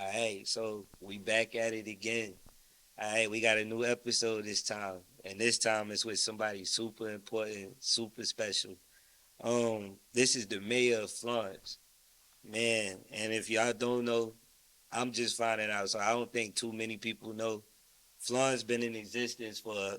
All right, so we back at it again. All right, we got a new episode this time, and this time it's with somebody super important, super special. This is the mayor of Florence, man. And if y'all don't know, I'm just finding out, so I don't think too many people know. Florence been in existence for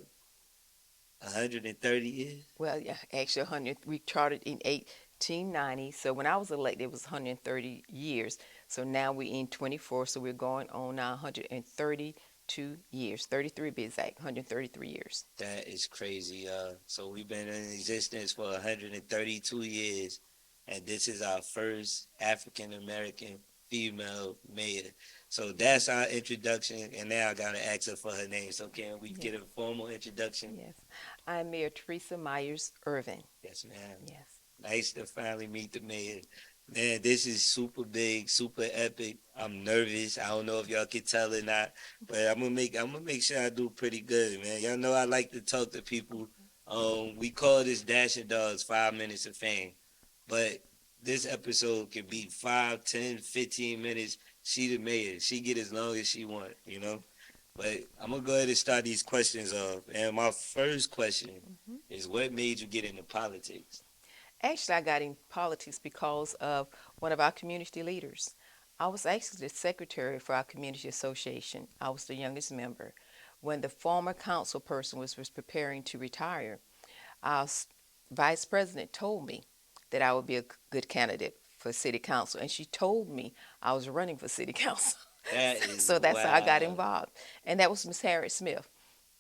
130 years. Well, yeah, actually, 100. We chartered in 1890. So when I was elected, it was 130 years. So now we're in 24. So we're going on now 132 years, 33 to be exact, 133 years. That is crazy, So we've been in existence for 132 years, and this is our first African American female mayor. So that's our introduction, and now I gotta ask her for her name. So can we Yes, get a formal introduction? yes. I'm Mayor Teresa Myers Irvin. Yes, ma'am. Yes. Nice to finally meet the mayor. Man, this is super big, super epic. I'm nervous. I don't know if y'all can tell or not, but I'm gonna make sure I do pretty good, man. Y'all know I like to talk to people. We call this Dash-N-Dogz 5 minutes of fame, but this episode can be 5, 10, 15 minutes. She the mayor. She get as long as she want. But I'm gonna go ahead and start these questions off. And my first question Mhm. is, what made you get into politics? Actually, I got in politics because of one of our community leaders. I was actually the secretary for our community association. I was the youngest member. When the former council person was preparing to retire, our vice president told me that I would be a good candidate for city council, and she told me I was running for city council. That is So that's how I got wild. involved, and that was Miss Harriet Smith.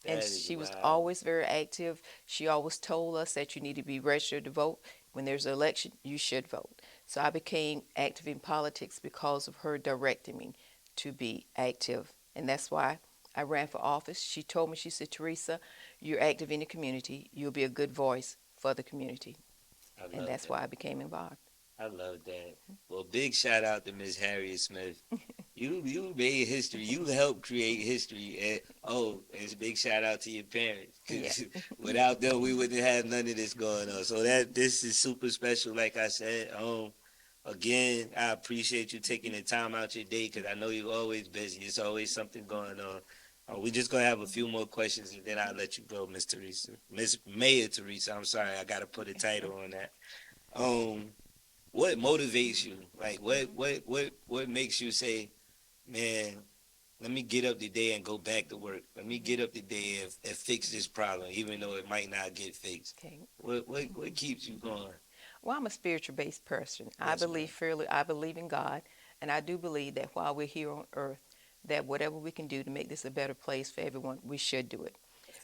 And That is she was wild. always very active. She always told us that you need to be registered to vote. When there's an election, you should vote. So I became active in politics because of her directing me to be active. And that's why I ran for office. She told me, she said, Teresa, you're active in the community. You'll be a good voice for the community. I And love that's why that. I became involved. I love that. Well, big shout out to Miss Harriet Smith. You made history. You helped create history. And it's a big shout out to your parents, Yeah. because without them, we wouldn't have none of this going on. So this is super special. Like I said, again, I appreciate you taking the time out your day, because I know you're always busy. It's always something going on. We just gonna have a few more questions, and then I'll let you go, Miss Teresa, Miss Mayor Teresa. I'm sorry, I gotta put a title on that. Um, what motivates you? Like, what makes you say, man, let me get up today and go back to work. Let me get up today and fix this problem, even though it might not get fixed. Okay. What keeps you going? Well, I'm a spiritual based person. I Yes, believe ma'am. fairly, I believe in God, and I do believe that while we're here on earth, that whatever we can do to make this a better place for everyone, we should do it.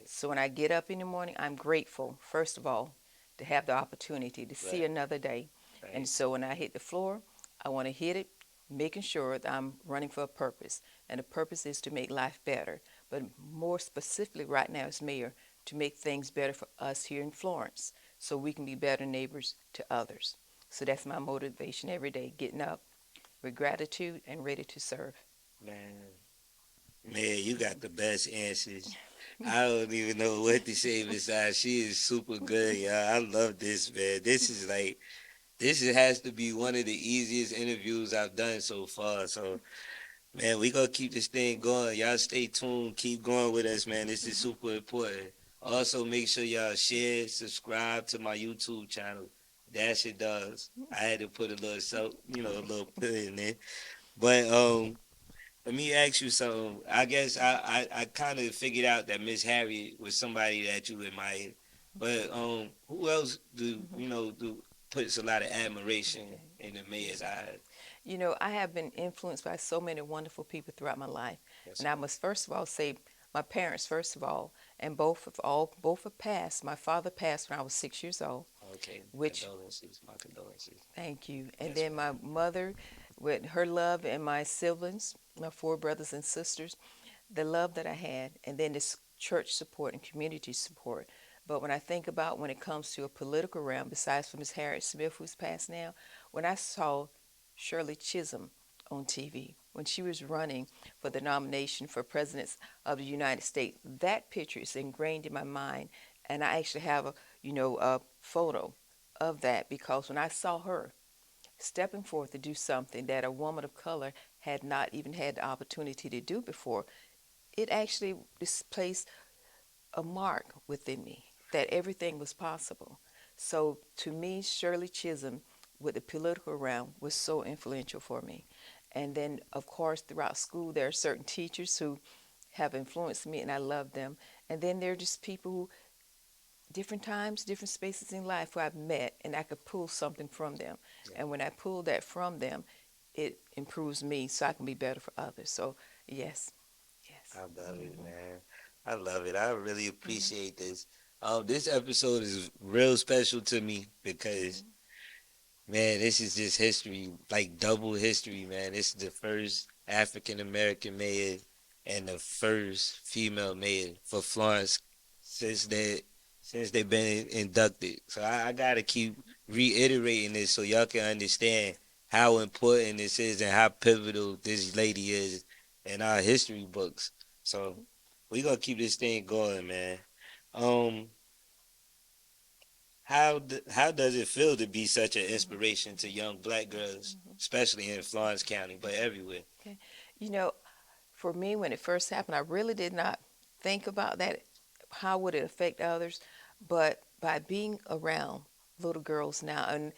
So when I get up in the morning, I'm grateful, first of all, to have the opportunity to see Right, another day. And right. so when I hit the floor, I want to hit it, making sure that I'm running for a purpose. And the purpose is to make life better. But more specifically, right now, as mayor, to make things better for us here in Florence so we can be better neighbors to others. So that's my motivation every day, getting up with gratitude and ready to serve. Man, man, you got the best answers. I don't even know what to say besides she is super good, yeah. I love this, man. Has to be one of the easiest interviews I've done so far. So, man, we gonna keep this thing going. Y'all stay tuned. Keep going with us, man. This is super important. Also, make sure y'all share, subscribe to my YouTube channel. Dash-N-Dogz. I had to put a little a little put in there. But let me ask you something. I guess I kind of figured out that Miss Harriet was somebody that you admired. But who else do Mhm. you know do puts a lot of admiration Okay. in the mayor's eyes? You know, I have been influenced by so many wonderful people throughout my life. Yes, And I must first of all say my parents first of all, and both have passed. My father passed when I was 6 years old, okay. which Condolences. My condolences. thank you. And Yes, then ma'am. my mother with her love and my siblings, my four brothers and sisters, the love that I had, and then this church support and community support. But when I think about when it comes to a political realm, besides for Miss Harriet Smith, who's passed now, when I saw Shirley Chisholm on TV, when she was running for the nomination for President of the United States, that picture is ingrained in my mind. And I actually have a photo of that because when I saw her, stepping forth to do something that a woman of color had not even had the opportunity to do before, it actually displaced a mark within me that everything was possible. So to me, Shirley Chisholm with the political realm was so influential for me. And then, of course, throughout school, there are certain teachers who have influenced me, and I love them. And then there are just people who, different times, different spaces in life who I've met, and I could pull something from them. Yeah, And when I pull that from them, it improves me so I can be better for others. So, yes, yes. I love it, Mm-hmm. man. I love it. I really Mm-hmm. appreciate this. This episode is real special to me because Mm-hmm. man, this is just history, like double history, man. This is the first African American mayor and the first female mayor for Florence since they've been inducted. So I gotta keep reiterating this so y'all can understand how important this is and how pivotal this lady is in our history books. So we gonna keep this thing going, man. Um, how does it feel to be such an inspiration to young black girls, Mm-hmm. especially in Florence County, but everywhere? Okay. You know, for me, when it first happened, I really did not think about that. How would it affect others? But by being around little girls now, and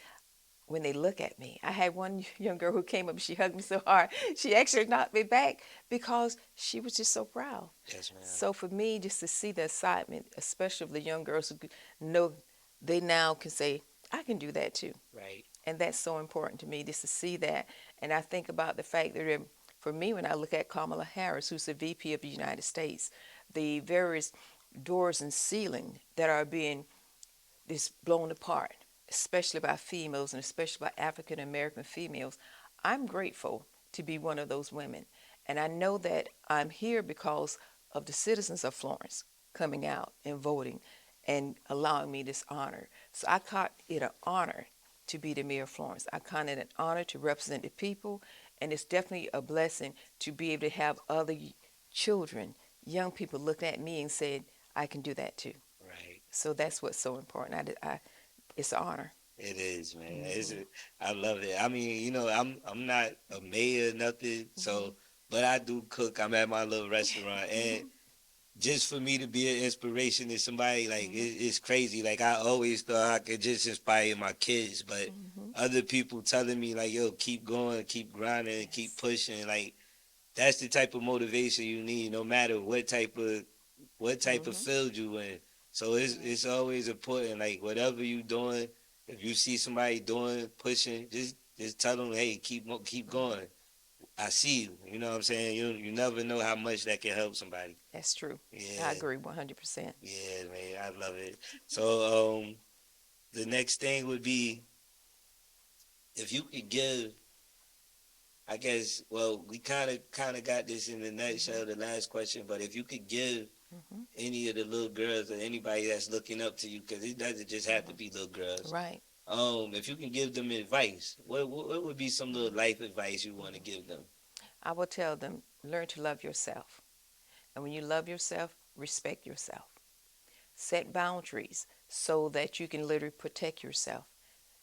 when they look at me, I had one young girl who came up and she hugged me so hard, she actually knocked me back because she was just so proud. Yes, ma'am. So for me, just to see the excitement, especially of the young girls who know they now can say, I can do that too. Right. And that's so important to me, just to see that. And I think about the fact that for me, when I look at Kamala Harris, who's the VP of the United States, the various doors and ceiling that are being just blown apart, especially by females and especially by African American females, I'm grateful to be one of those women. And I know that I'm here because of the citizens of Florence coming out and voting and allowing me this honor. So I count it an honor to be the mayor of Florence. I count it an honor to represent the people, and it's definitely a blessing to be able to have other children, young people looking at me and saying, I can do that too. Right. So that's what's so important. It's an honor. It is, man. Mm-hmm. I love it. I mean, I'm not a mayor, nothing. Mm-hmm. So, but I do cook. I'm at my little restaurant, and Mm-hmm. just for me to be an inspiration to somebody, like Mm-hmm. it's crazy. Like I always thought I could just inspire my kids, but Mm-hmm. other people telling me like, "Yo, keep going, keep grinding, keep Yes. pushing." Like that's the type of motivation you need, no matter what type of Mm-hmm. field you in. So it's always important. Like whatever you doing, if you see somebody doing pushing, just tell them, hey, keep Mm-hmm. going. I see you. You know what I'm saying? You never know how much that can help somebody. That's true. I Yeah, agree 100%. yeah, man, I love it. So the next thing would be if you could give. I guess. Well, we kind of got this in the Mm-hmm. nutshell. The last question, but if you could give Mm-hmm. any of the little girls or anybody that's looking up to you, because it doesn't just have to Mm-hmm. be little girls. Right. If you can give them advice, what would be some little Mm-hmm. life advice you want to Mm-hmm. give them? I will tell them, learn to love yourself. And when you love yourself, respect yourself. Set boundaries so that you can literally protect yourself.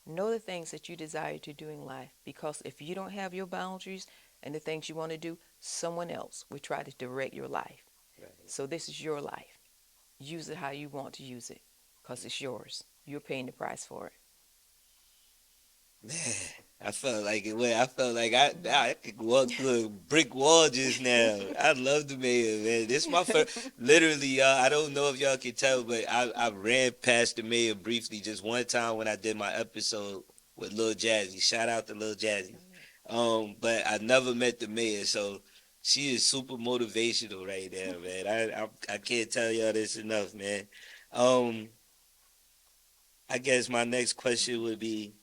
Know the things that you desire to do in life, because if you don't have your boundaries and the things you want to do, someone else will try to direct your life. Right. So this is your life. Use it how you want to use it, because it's yours. You're paying the price for it. Man, I felt like it. I felt like I Mm-hmm. could walk through a brick wall just now. I love the mayor, man. This is my first. Literally, y'all. I don't know if y'all can tell, but I ran past the mayor briefly just one time when I did my episode with Lil Jazzy. Shout out to Lil Jazzy. But I never met the mayor, so she is super motivational right there, man. I can't tell y'all this enough, man. Um, I guess my next question would be,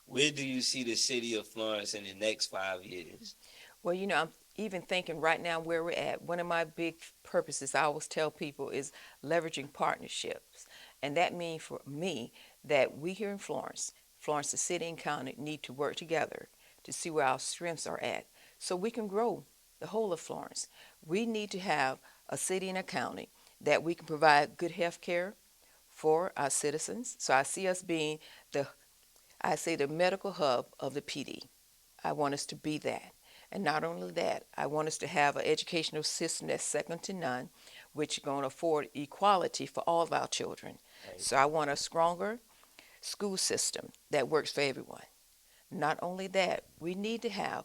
where do you see the city of Florence in the next 5 years? Well, I'm even thinking right now where we're at. One of my big purposes I always tell people is leveraging partnerships. And that means for me that we here in Florence, the city and county, need to work together to see where our strengths are at so we can grow the whole of Florence. We need to have a city and a county that we can provide good health care for our citizens. So I see us being the I say the medical hub of the PD. I want us to be that. And not only that, I want us to have an educational system that's second to none, which is going to afford equality for all of our children. Right. So I want a stronger school system that works for everyone. Not only that, we need to have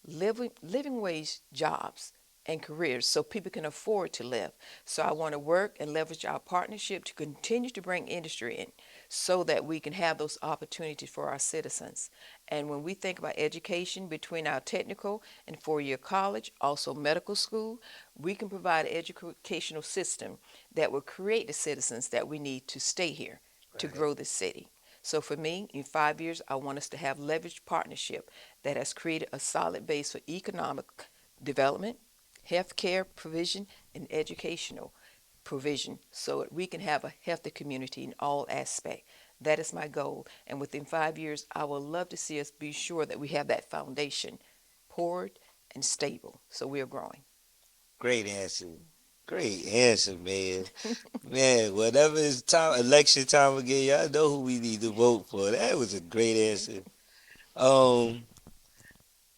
living wage jobs and careers so people can afford to live. So I want to work and leverage our partnership to continue to bring industry in so that we can have those opportunities for our citizens. And when we think about education between our technical and four-year college, also medical school, we can provide an educational system that will create the citizens that we need to stay here to Right. grow the city. So for me, in 5 years, I want us to have leveraged partnership that has created a solid base for economic development, healthcare provision, and educational provision so that we can have a healthy community in all aspects. That is my goal. And within 5 years, I would love to see us be sure that we have that foundation poured and stable so we are growing. Great answer. Great answer, man. Man, whatever it's time, election time again, y'all know who we need to vote for. That was a great answer. Um,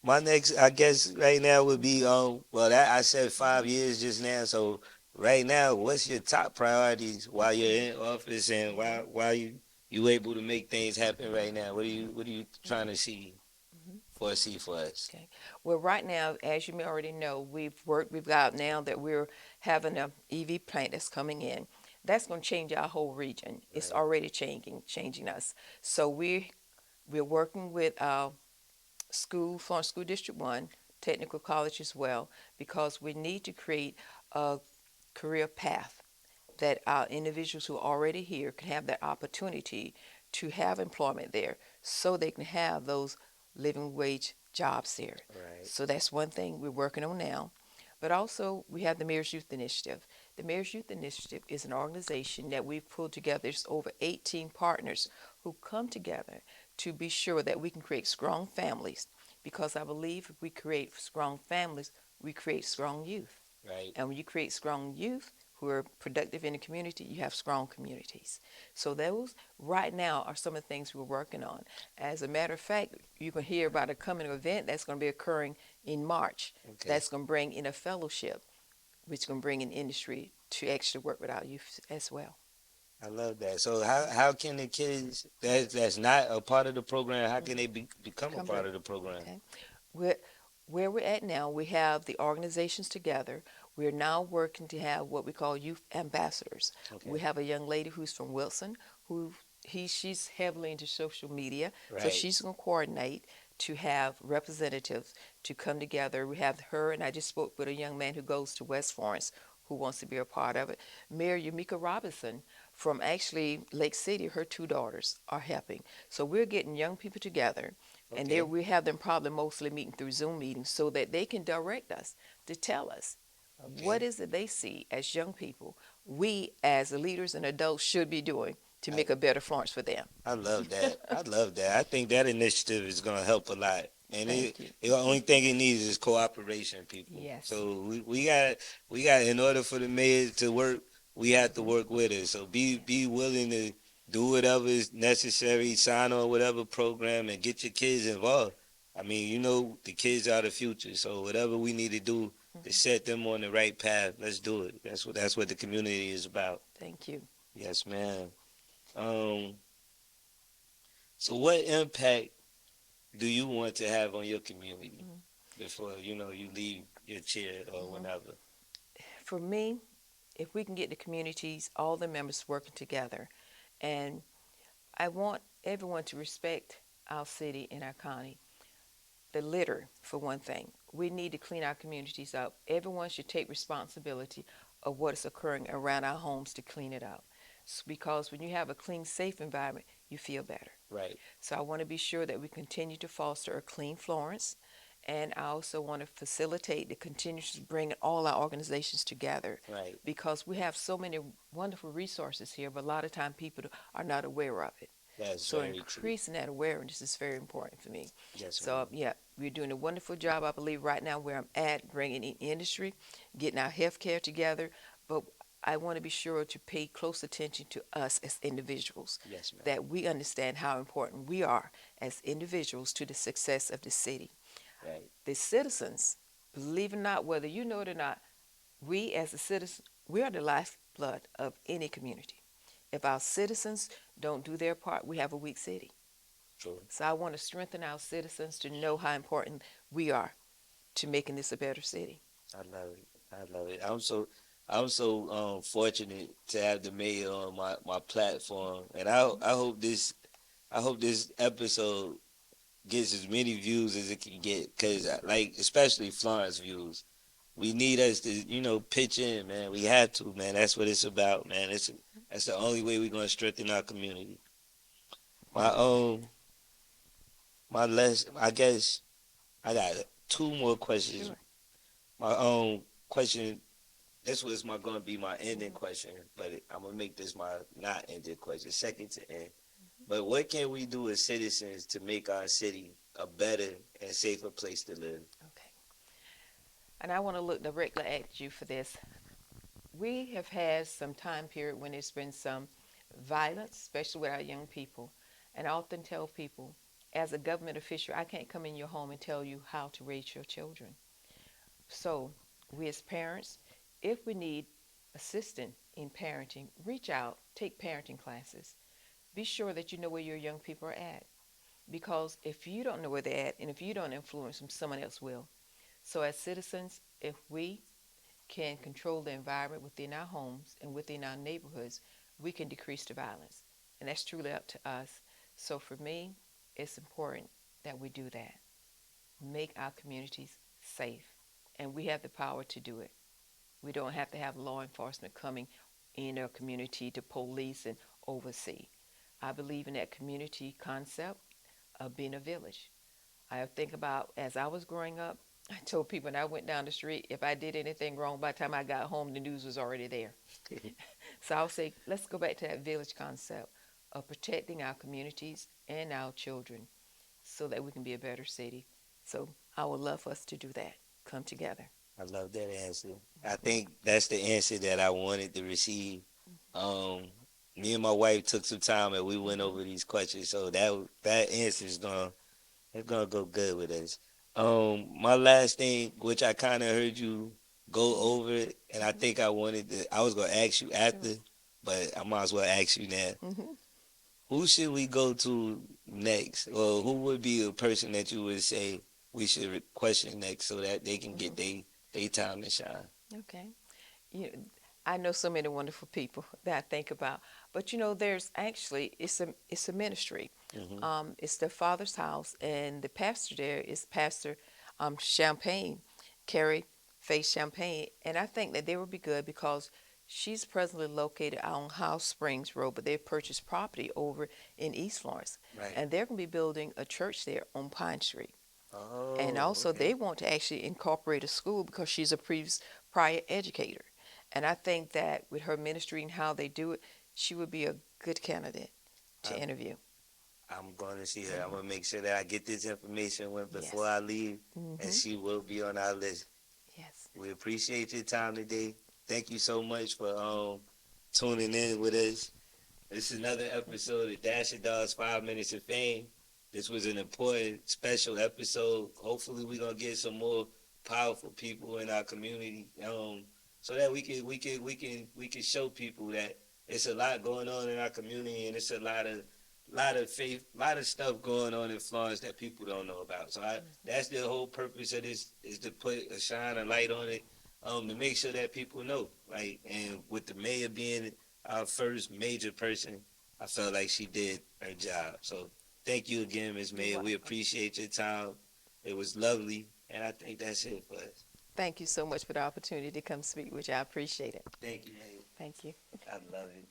my next, I guess, right now would be, well, that I said 5 years just now. So right now, what's your top priorities while you're in office and while you able to make things happen right now? What are you trying to see foresee for us? Okay. Well, right now, as you may already know, we've got now that we're having a EV plant that's coming in. That's going to change our whole region. It's Right, already changing us. So we're working with our school, Florence School District 1, Technical College as well, because we need to create a career path that our individuals who are already here can have that opportunity to have employment there so they can have those living wage jobs there. right, So that's one thing we're working on now. But also, we have the Mayor's Youth Initiative. The Mayor's Youth Initiative is an organization that we've pulled together. There's over 18 partners who come together to be sure that we can create strong families. Because I believe if we create strong families, we create strong youth. right. And when you create strong youth who are productive in the community, you have strong communities. So those right now are some of the things we're working on. As a matter of fact, you can hear about a coming event that's going to be occurring in March. Okay. That's going to bring in a fellowship, which is going to bring in industry to actually work with our youth as well. I love that. So how can the kids that's not a part of the program, how can they become a Come part bring, of the program? okay. We're, where we're at now, we have the organizations together. We're now working to have what we call youth ambassadors. We Okay. have a young lady who's from Wilson who she's heavily into social media, so Right. she's going to coordinate to have representatives to come together. We have her, and I just spoke with a young man who goes to West Florence who wants to be a part of it. Mayor Yamika Robinson from actually Lake City, her two daughters are helping. So we're getting young people together, and there Okay. we have them probably mostly meeting through Zoom meetings so that they can direct us to tell us what Okay. is it they see as young people we as leaders and adults should be doing to I, make a better Florence for them. I love that. I love that. I think that initiative is going to help a lot. And Thank you. the only thing it needs is cooperation, people. Yes. So we got in order for the mayor to work, we have to Hmm. work with it. So be Yes. willing to do whatever is necessary, sign on whatever program, and get your kids involved. I mean, the kids are the future. So whatever we need to do to Hmm. set them on the right path, let's do it. That's what the community is about. Thank you. Yes, ma'am. Um, so what impact do you want to have on your community Hmm. before you leave your chair or Hmm. whenever? For me, if we can get the communities, all the members working together, and I want everyone to respect our city and our county. The litter, for one thing. We need to clean our communities up. Everyone should take responsibility of what is occurring around our homes to clean it up. Because when you have a clean, safe environment, you feel better. Right, So I want to be sure that we continue to foster a clean Florence. And I also want to facilitate the continuous bringing all our organizations together right. because we have so many wonderful resources here, but a lot of time people are not aware of it. That's So very true. increasing that awareness is very important for me. Yes, So ma'am. yeah, we're doing a wonderful job, I believe, right now where I'm at, bringing in industry, getting our healthcare together. But I want to be sure to pay close attention to us as individuals, Yes, ma'am. that we understand how important we are as individuals to the success of the city. Right. The citizens, believe it or not, whether you know it or not, we as a citizen, we are the lifeblood of any community. If our citizens don't do their part, we have a weak city. True. So I want to strengthen our citizens to know how important we are to making this a better city. I love it. I love it. I'm so fortunate to have the mayor on my platform, and I hope this episode gets as many views as it can get, cause like especially Florence views. We need us to pitch in, man. We have to, man. That's what it's about, man. That's the only way we're gonna strengthen our community. My my last, I guess I got two more questions. Sure. My question. This was gonna be my ending question, but I'm gonna make this my not ending question, second to end. But what can we do as citizens to make our city a better and safer place to live? Okay. And I want to look directly at you for this. We have had some time period when there's been some violence, especially with our young people. And I often tell people, as a government official, I can't come in your home and tell you how to raise your children. So, we as parents, if we need assistance in parenting, reach out, take parenting classes. Be sure that you know where your young people are at. Because if you don't know where they're at and if you don't influence them, someone else will. So, as citizens, if we can control the environment within our homes and within our neighborhoods, we can decrease the violence. And that's truly up to us. So for me, it's important that we do that. Make our communities safe. And we have the power to do it. We don't have to have law enforcement coming in our community to police and oversee. I believe in that community concept of being a village. I think about as I was growing up, I told people when I went down the street, if I did anything wrong, by the time I got home, the news was already there. So I'll say, let's go back to that village concept of protecting our communities and our children so that we can be a better city. So I would love for us to do that, come together. I love that answer. I think that's the answer that I wanted to receive. Um, Me and my wife took some time and we went over these questions, so that answer is gonna go good with us. My last thing, which I kind of heard you go over it, and I think I was gonna ask you after, Sure. but I might as well ask you now. Mm-hmm. Who should we go to next, or who would be a person that you would say we should question next so that they can get Mm-hmm. they time to shine? Okay. You, I know so many wonderful people that I think about, but there's actually it's a ministry. Hmm. It's the Father's house, and the pastor there is Pastor Champagne, Carrie Faith Champagne, and I think that they would be good because she's presently located on House Springs Road, but they've purchased property over in East Florence, Right. and they're going to be building a church there on Pine Street. And Oh, also, okay. they want to actually incorporate a school because she's a previous prior educator. And I think that with her ministry and how they do it, she would be a good candidate to I'm, interview. I'm going to see her. I'm Hmm. gonna make sure that I get this information before Yes. I leave, and Hmm. she will be on our list. Yes. We appreciate your time today. Thank you so much for tuning in with us. This is another episode of Dash-N-Dogz 5 Minutes of Fame. This was an important, special episode. Hopefully, we're gonna get some more powerful people in our community, so that we can show people that it's a lot going on in our community, and it's a lot of faith, a lot of stuff going on in Florence that people don't know about. So that's the whole purpose of this, is to shine a light on it, to make sure that people know. Like, and with the mayor being our first major person, I felt like she did her job. So thank you again, Ms. You're Mayor. We welcome. appreciate your time. It was lovely, and I think that's it for us. Thank you so much for the opportunity to come speak with you. I appreciate it. Thank you, Mayor. Thank you. I love it.